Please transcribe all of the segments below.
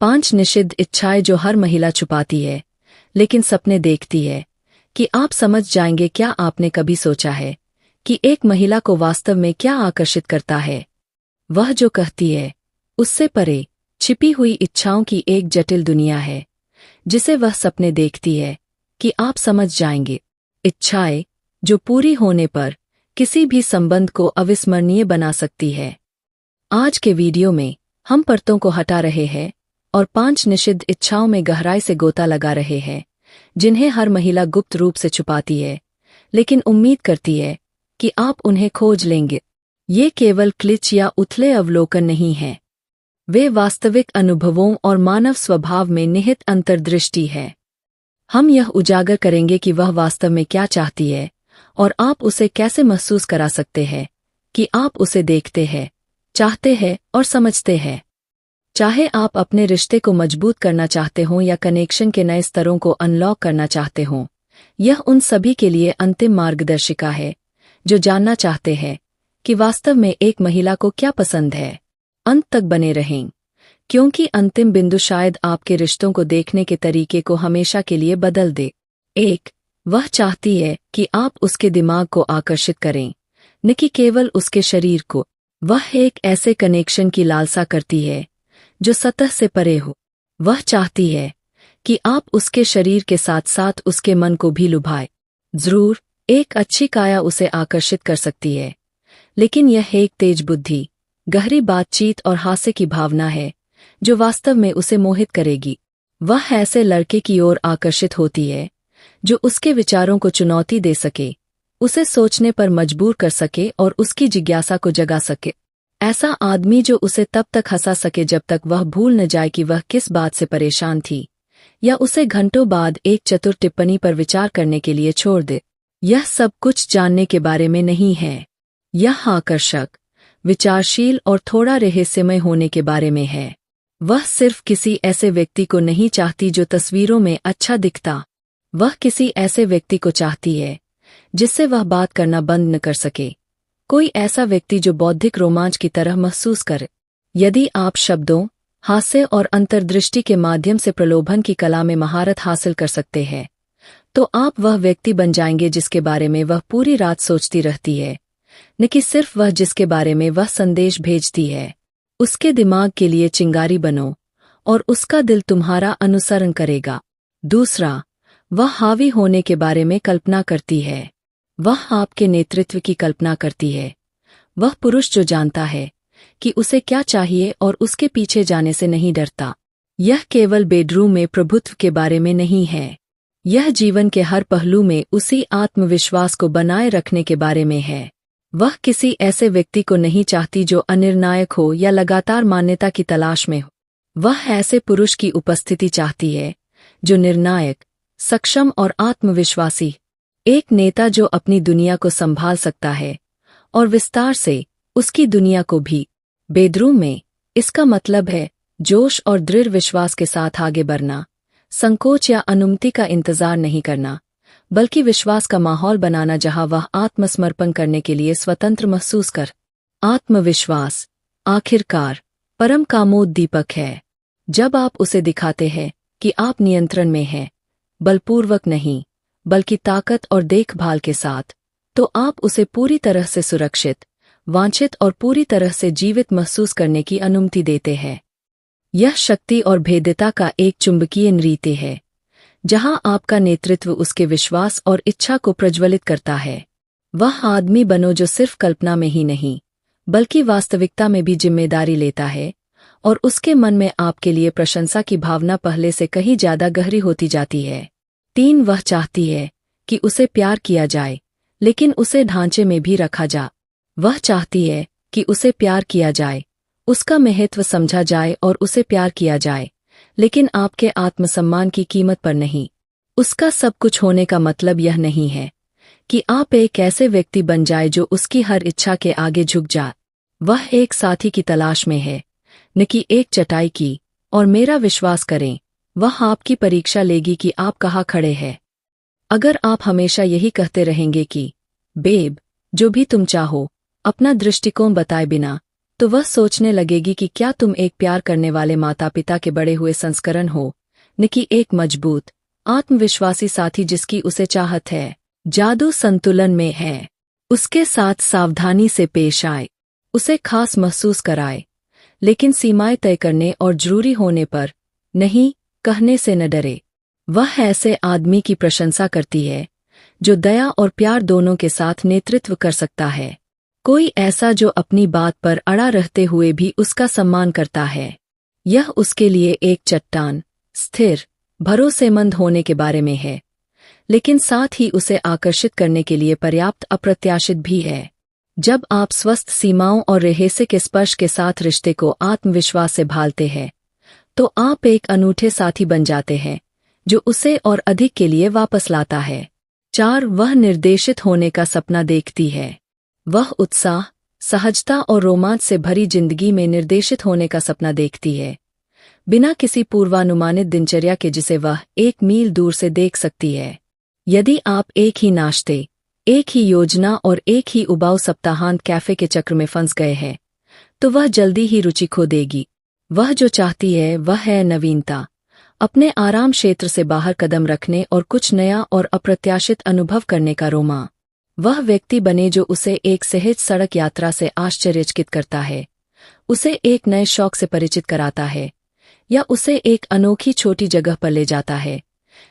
5 निषिद्ध इच्छाएं जो हर महिला छुपाती है लेकिन सपने देखती है। कि आप समझ जाएंगे क्या आपने कभी सोचा है कि एक महिला को वास्तव में क्या आकर्षित करता है। वह जो कहती है उससे परे छिपी हुई इच्छाओं की एक जटिल दुनिया है जिसे वह सपने देखती है। कि आप समझ जाएंगे इच्छाएं जो पूरी होने पर किसी भी संबंध को अविस्मरणीय बना सकती है। आज के वीडियो में हम परतों को हटा रहे हैं और 5 निषिद्ध इच्छाओं में गहराई से गोता लगा रहे हैं जिन्हें हर महिला गुप्त रूप से छुपाती है लेकिन उम्मीद करती है कि आप उन्हें खोज लेंगे। ये केवल क्लिच या उथले अवलोकन नहीं हैं। वे वास्तविक अनुभवों और मानव स्वभाव में निहित अंतर्दृष्टि है। हम यह उजागर करेंगे कि वह वास्तव में क्या चाहती है और आप उसे कैसे महसूस करा सकते हैं कि आप उसे देखते हैं, चाहते हैं और समझते हैं। चाहे आप अपने रिश्ते को मजबूत करना चाहते हों या कनेक्शन के नए स्तरों को अनलॉक करना चाहते हों, यह उन सभी के लिए अंतिम मार्गदर्शिका है जो जानना चाहते हैं कि वास्तव में एक महिला को क्या पसंद है। अंत तक बने रहें क्योंकि अंतिम बिंदु शायद आपके रिश्तों को देखने के तरीके को हमेशा के लिए बदल दे। 1. वह चाहती है कि आप उसके दिमाग को आकर्षित करें, न कि केवल उसके शरीर को। वह एक ऐसे कनेक्शन की लालसा करती है जो सतह से परे हो। वह चाहती है कि आप उसके शरीर के साथ साथ उसके मन को भी लुभाए। जरूर एक अच्छी काया उसे आकर्षित कर सकती है, लेकिन यह एक तेज बुद्धि, गहरी बातचीत और हास्य की भावना है जो वास्तव में उसे मोहित करेगी। वह ऐसे लड़के की ओर आकर्षित होती है जो उसके विचारों को चुनौती दे सके, उसे सोचने पर मजबूर कर सके और उसकी जिज्ञासा को जगा सके। ऐसा आदमी जो उसे तब तक हंसा सके जब तक वह भूल न जाए कि वह किस बात से परेशान थी, या उसे घंटों बाद एक चतुर टिप्पणी पर विचार करने के लिए छोड़ दे। यह सब कुछ जानने के बारे में नहीं है। यह आकर्षक, विचारशील और थोड़ा रहस्यमय होने के बारे में है। वह सिर्फ किसी ऐसे व्यक्ति को नहीं चाहती जो तस्वीरों में अच्छा दिखता। वह किसी ऐसे व्यक्ति को चाहती है जिससे वह बात करना बंद न कर सके। कोई ऐसा व्यक्ति जो बौद्धिक रोमांच की तरह महसूस करे। यदि आप शब्दों, हास्य और अंतर्दृष्टि के माध्यम से प्रलोभन की कला में महारत हासिल कर सकते हैं, तो आप वह व्यक्ति बन जाएंगे जिसके बारे में वह पूरी रात सोचती रहती है, न कि सिर्फ वह जिसके बारे में वह संदेश भेजती है। उसके दिमाग के लिए चिंगारी बनो और उसका दिल तुम्हारा अनुसरण करेगा। दूसरा, वह हावी होने के बारे में कल्पना करती है। वह आपके नेतृत्व की कल्पना करती है। वह पुरुष जो जानता है कि उसे क्या चाहिए और उसके पीछे जाने से नहीं डरता। यह केवल बेडरूम में प्रभुत्व के बारे में नहीं है। यह जीवन के हर पहलू में उसी आत्मविश्वास को बनाए रखने के बारे में है। वह किसी ऐसे व्यक्ति को नहीं चाहती जो अनिर्णायक हो या लगातार मान्यता की तलाश में हो। वह ऐसे पुरुष की उपस्थिति चाहती है जो निर्णायक, सक्षम और आत्मविश्वासी, एक नेता जो अपनी दुनिया को संभाल सकता है और विस्तार से उसकी दुनिया को भी। बेडरूम में इसका मतलब है जोश और दृढ़ विश्वास के साथ आगे बढ़ना, संकोच या अनुमति का इंतजार नहीं करना, बल्कि विश्वास का माहौल बनाना जहां वह आत्मसमर्पण करने के लिए स्वतंत्र महसूस कर। आत्मविश्वास आखिरकार परम कामोद्दीपक है। जब आप उसे दिखाते हैं कि आप नियंत्रण में हैं, बलपूर्वक नहीं बल्कि ताकत और देखभाल के साथ, तो आप उसे पूरी तरह से सुरक्षित, वांछित और पूरी तरह से जीवित महसूस करने की अनुमति देते हैं। यह शक्ति और भेद्यता का एक चुंबकीय नृत्य है जहां आपका नेतृत्व उसके विश्वास और इच्छा को प्रज्वलित करता है। वह आदमी बनो जो सिर्फ कल्पना में ही नहीं बल्कि वास्तविकता में भी जिम्मेदारी लेता है और उसके मन में आपके लिए प्रशंसा की भावना पहले से कहीं ज्यादा गहरी होती जाती है। 3. वह चाहती है कि उसे प्यार किया जाए लेकिन उसे ढांचे में भी रखा जा। वह चाहती है कि उसे प्यार किया जाए, उसका महत्व समझा जाए और उसे प्यार किया जाए, लेकिन आपके आत्मसम्मान की कीमत पर नहीं। उसका सब कुछ होने का मतलब यह नहीं है कि आप एक ऐसे व्यक्ति बन जाए जो उसकी हर इच्छा के आगे झुक जाए। वह एक साथी की तलाश में है, न कि एक चटाई की। और मेरा विश्वास करें, वह आपकी परीक्षा लेगी कि आप कहाँ खड़े हैं। अगर आप हमेशा यही कहते रहेंगे कि बेब, जो भी तुम चाहो, अपना दृष्टिकोण बताए बिना, तो वह सोचने लगेगी कि क्या तुम एक प्यार करने वाले माता पिता के बड़े हुए संस्करण हो, न कि एक मजबूत आत्मविश्वासी साथी जिसकी उसे चाहत है। जादू संतुलन में है। उसके साथ सावधानी से पेश आए, उसे खास महसूस कराए, लेकिन सीमाएं तय करने और जरूरी होने पर नहीं कहने से न डरे। वह ऐसे आदमी की प्रशंसा करती है जो दया और प्यार दोनों के साथ नेतृत्व कर सकता है। कोई ऐसा जो अपनी बात पर अड़ा रहते हुए भी उसका सम्मान करता है। यह उसके लिए एक चट्टान, स्थिर, भरोसेमंद होने के बारे में है, लेकिन साथ ही उसे आकर्षित करने के लिए पर्याप्त अप्रत्याशित भी है। जब आप स्वस्थ सीमाओं और रहस्य के स्पर्श के साथ रिश्ते को आत्मविश्वास से भालते हैं, तो आप एक अनूठे साथी बन जाते हैं जो उसे और अधिक के लिए वापस लाता है। 4. वह निर्देशित होने का सपना देखती है। वह उत्साह, सहजता और रोमांच से भरी जिंदगी में निर्देशित होने का सपना देखती है, बिना किसी पूर्वानुमानित दिनचर्या के जिसे वह 1 मील दूर से देख सकती है। यदि आप एक ही नाश्ते, एक ही योजना और एक ही उबाऊ सप्ताहांत कैफे के चक्र में फंस गए हैं, तो वह जल्दी ही रुचि खो देगी। वह जो चाहती है वह है नवीनता, अपने आराम क्षेत्र से बाहर कदम रखने और कुछ नया और अप्रत्याशित अनुभव करने का रोमांच। वह व्यक्ति बने जो उसे एक सहज सड़क यात्रा से आश्चर्यचकित करता है, उसे एक नए शौक से परिचित कराता है, या उसे एक अनोखी छोटी जगह पर ले जाता है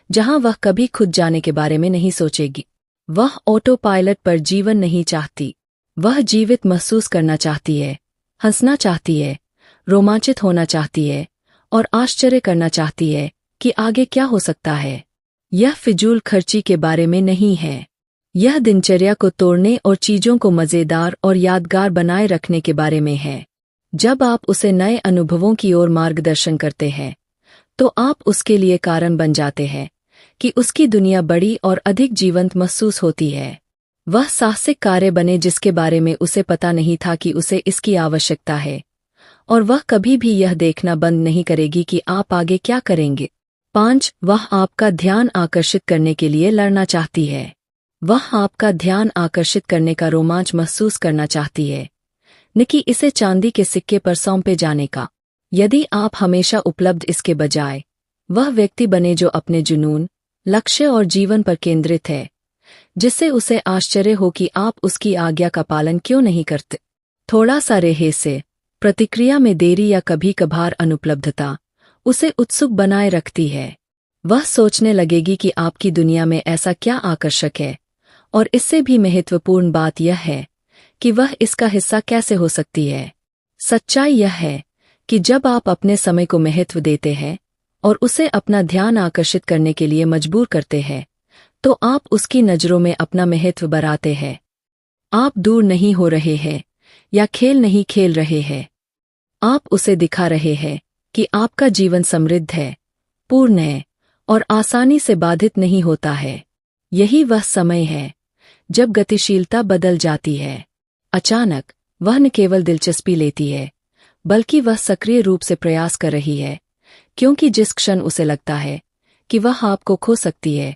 जहां वह कभी खुद जाने के बारे में नहीं सोचेगी। वह ऑटो पायलट पर जीवन नहीं चाहती। वह जीवित महसूस करना चाहती है, हंसना चाहती है, रोमांचित होना चाहती है और आश्चर्य करना चाहती है कि आगे क्या हो सकता है। यह फिजूल खर्ची के बारे में नहीं है। यह दिनचर्या को तोड़ने और चीजों को मजेदार और यादगार बनाए रखने के बारे में है। जब आप उसे नए अनुभवों की ओर मार्गदर्शन करते हैं, तो आप उसके लिए कारण बन जाते हैं कि उसकी दुनिया बड़ी और अधिक जीवंत महसूस होती है। वह साहसिक कार्य बने जिसके बारे में उसे पता नहीं था कि उसे इसकी आवश्यकता है, और वह कभी भी यह देखना बंद नहीं करेगी कि आप आगे क्या करेंगे। 5. वह आपका ध्यान आकर्षित करने के लिए लड़ना चाहती है। वह आपका ध्यान आकर्षित करने का रोमांच महसूस करना चाहती है, न कि इसे चांदी के सिक्के पर सौंपे जाने का। यदि आप हमेशा उपलब्ध इसके बजाय वह व्यक्ति बने जो अपने जुनून, लक्ष्य और जीवन पर केंद्रित है, जिससे उसे आश्चर्य हो कि आप उसकी आज्ञा का पालन क्यों नहीं करते। थोड़ा सा रहस्य, प्रतिक्रिया में देरी या कभी कभार अनुपलब्धता उसे उत्सुक बनाए रखती है। वह सोचने लगेगी कि आपकी दुनिया में ऐसा क्या आकर्षक है, और इससे भी महत्वपूर्ण बात यह है कि वह इसका हिस्सा कैसे हो सकती है। सच्चाई यह है कि जब आप अपने समय को महत्व देते हैं और उसे अपना ध्यान आकर्षित करने के लिए मजबूर करते हैं, तो आप उसकी नज़रों में अपना महत्व बढ़ाते हैं। आप दूर नहीं हो रहे हैं या खेल नहीं खेल रहे हैं। आप उसे दिखा रहे हैं कि आपका जीवन समृद्ध है, पूर्ण है और आसानी से बाधित नहीं होता है। यही वह समय है जब गतिशीलता बदल जाती है। अचानक वह न केवल दिलचस्पी लेती है, बल्कि वह सक्रिय रूप से प्रयास कर रही है, क्योंकि जिस क्षण उसे लगता है कि वह आपको खो सकती है,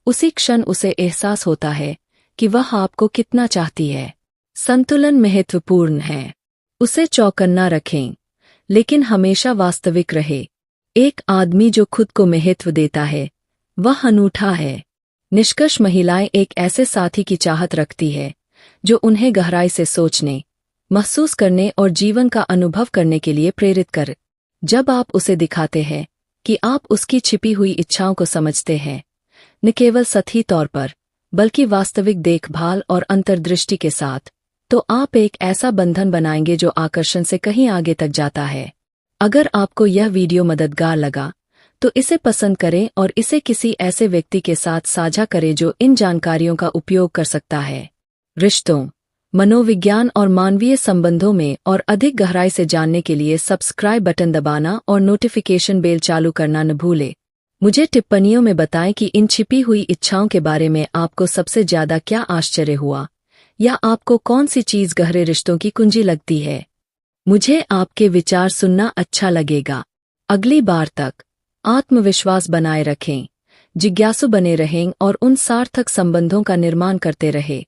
उसी क्षण उसे एहसास होता है कि वह आपको कितना चाहती है। संतुलन महत्वपूर्ण है। उसे चौकन्ना रखें, लेकिन हमेशा वास्तविक रहे। एक आदमी जो खुद को महत्व देता है, वह अनूठा है। निष्कर्ष, महिलाएं एक ऐसे साथी की चाहत रखती है जो उन्हें गहराई से सोचने, महसूस करने और जीवन का अनुभव करने के लिए प्रेरित करे। जब आप उसे दिखाते हैं कि आप उसकी छिपी हुई इच्छाओं को समझते हैं, न केवल सतही तौर पर बल्कि वास्तविक देखभाल और अंतर्दृष्टि के साथ, तो आप एक ऐसा बंधन बनाएंगे जो आकर्षण से कहीं आगे तक जाता है। अगर आपको यह वीडियो मददगार लगा तो इसे पसंद करें और इसे किसी ऐसे व्यक्ति के साथ साझा करें जो इन जानकारियों का उपयोग कर सकता है। रिश्तों, मनोविज्ञान और मानवीय संबंधों में और अधिक गहराई से जानने के लिए सब्सक्राइब बटन दबाना और नोटिफिकेशन बेल चालू करना न भूलें। मुझे टिप्पणियों में बताएं कि इन छिपी हुई इच्छाओं के बारे में आपको सबसे ज्यादा क्या आश्चर्य हुआ, या आपको कौन सी चीज गहरे रिश्तों की कुंजी लगती है। मुझे आपके विचार सुनना अच्छा लगेगा। अगली बार तक आत्मविश्वास बनाए रखें, जिज्ञासु बने रहें और उन सार्थक संबंधों का निर्माण करते रहें